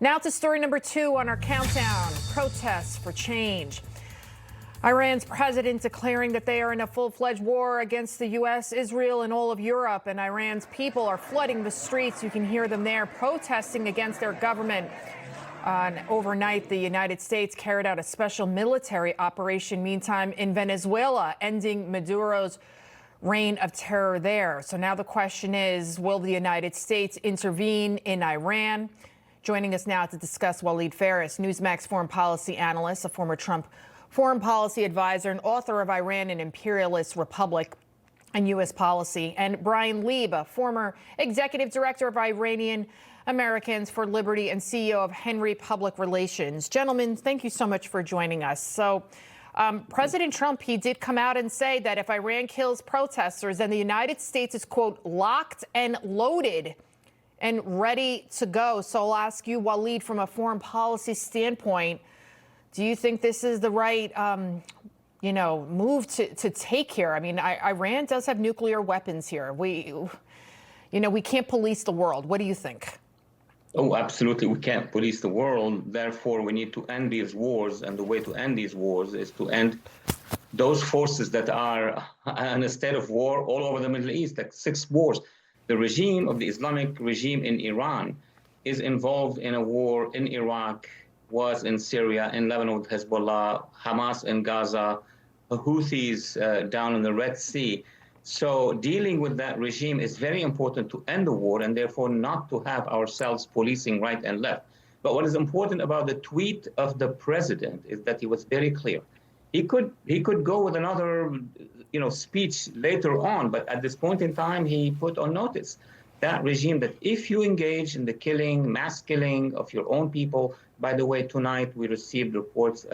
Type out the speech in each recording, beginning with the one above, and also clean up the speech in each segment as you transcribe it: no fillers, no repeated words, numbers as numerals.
Now to story number 2 on our countdown, protests for change. Iran's president declaring that they are in a full-fledged war against the U.S., Israel, and all of Europe. And Iran's people are flooding the streets. You can hear them there protesting against their government. Overnight, the United States carried out a special military operation, meantime, in Venezuela, ending Maduro's reign of terror there. So now the question is, will the United States intervene in Iran? Joining us now to discuss, Walid Phares, Newsmax foreign policy analyst, a former Trump foreign policy advisor and author of Iran, an Imperialist Republic and U.S. Policy, and Bryan Leib, a former executive director of Iranian Americans for Liberty and CEO of Henry Public Relations. Gentlemen, thank you so much for joining us. So President Trump, he did come out and say that if Iran kills protesters, then the United States is, quote, locked and loaded and ready to go. So I'll ask you, Walid, from a foreign policy standpoint, do you think this is the right, move to take here? I mean, Iran does have nuclear weapons here. We can't police the world. What do you think? Oh, absolutely. We can't police the world. Therefore, we need to end these wars. And the way to end these wars is to end those forces that are in a state of war all over the Middle East, like 6 wars. The regime of the Islamic regime in Iran is involved in a war in Iraq, was in Syria, in Lebanon with Hezbollah, Hamas in Gaza, Houthis down in the Red Sea. So dealing with that regime is very important to end the war and therefore not to have ourselves policing right and left. But what is important about the tweet of the president is that he was very clear. He could go with another speech later on, but at this point in time, he put on notice that regime that if you engage in the killing, mass killing of your own people. By the way, tonight we received reports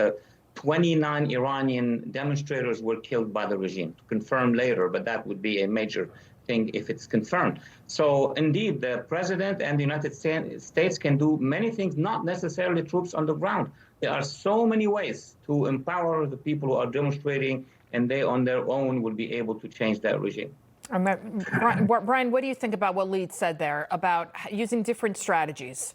29 Iranian demonstrators were killed by the regime. To confirm later, but that would be a major thing if it's confirmed. So indeed, the president and the United States can do many things, not necessarily troops on the ground. There are so many ways to empower the people who are demonstrating, and they on their own will be able to change that regime. Bryan, what do you think about what Leib said there about using different strategies?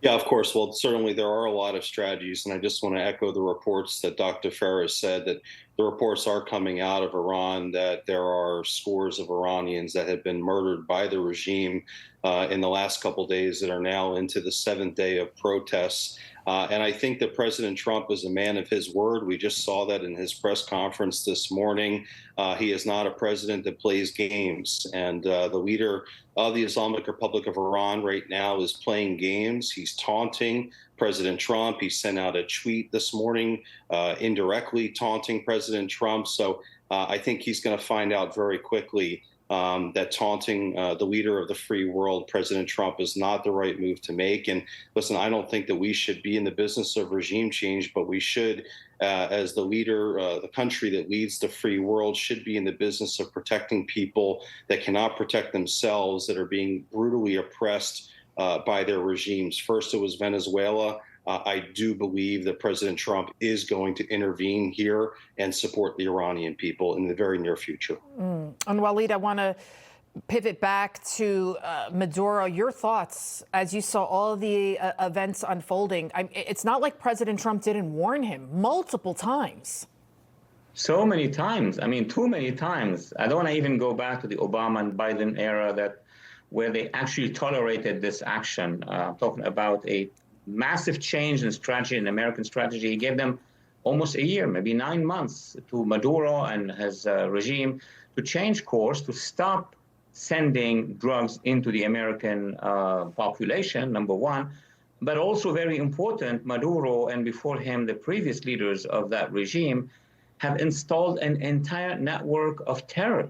Yeah, of course. Well, certainly there are a lot of strategies, and I just want to echo the reports that Dr. Phares said, that the reports are coming out of Iran that there are scores of Iranians that have been murdered by the regime in the last couple of days that are now into the 7th day of protests. And I think that President Trump is a man of his word. We just saw that in his press conference this morning. He is not a president that plays games. And the leader of the Islamic Republic of Iran right now is playing games. He's taunting President Trump. He sent out a tweet this morning indirectly taunting President Trump. So I think he's going to find out very quickly that taunting the leader of the free world, President Trump, is not the right move to make. And listen, I don't think that we should be in the business of regime change, but we should, as the leader, the country that leads the free world, should be in the business of protecting people that cannot protect themselves, that are being brutally oppressed by their regimes. First, it was Venezuela. I do believe that President Trump is going to intervene here and support the Iranian people in the very near future. And Walid, I want to pivot back to Maduro. Your thoughts as you saw all of the events unfolding. It's not like President Trump didn't warn him multiple times. So many times. I mean, too many times. I don't want to even go back to the Obama and Biden era where they actually tolerated this action. Talking about a massive change in strategy, in American strategy. He gave them almost a year, maybe 9 months, to Maduro and his regime to change course, to stop sending drugs into the American population, number one. But also very important, Maduro and before him, the previous leaders of that regime have installed an entire network of terror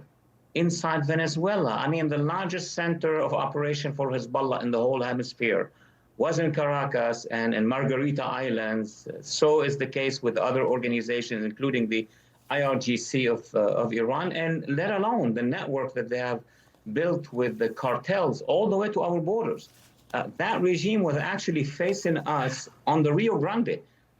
inside Venezuela. I mean, the largest center of operation for Hezbollah in the whole hemisphere was in Caracas and in Margarita Islands. So is the case with other organizations, including the IRGC of Iran, and let alone the network that they have built with the cartels all the way to our borders. That regime was actually facing us on the Rio Grande.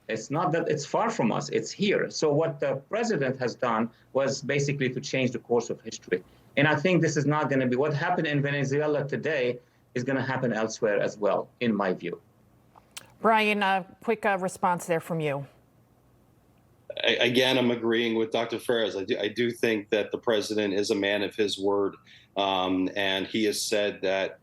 It's not that it's far from us, it's here. So what the president has done was basically to change the course of history. And I think this is not going to be what happened in Venezuela today is going to happen elsewhere as well, in my view. Bryan, a quick response there from you. Again, I'm agreeing with Dr. Phares. I do think that the president is a man of his word, and he has said that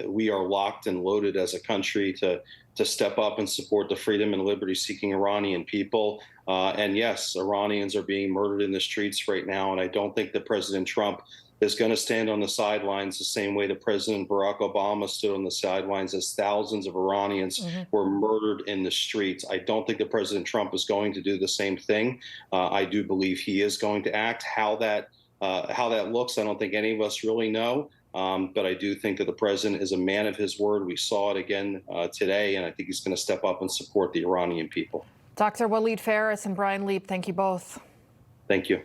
we are locked and loaded as a country to step up and support the freedom and liberty-seeking Iranian people. And yes, Iranians are being murdered in the streets right now, and I don't think that President Trump is going to stand on the sidelines the same way that President Barack Obama stood on the sidelines as thousands of Iranians were murdered in the streets. I don't think that President Trump is going to do the same thing. I do believe he is going to act. How that looks, I don't think any of us really know. But I do think that the president is a man of his word. We saw it again today, and I think he's going to step up and support the Iranian people. Dr. Walid Phares and Bryan Leib, thank you both. Thank you.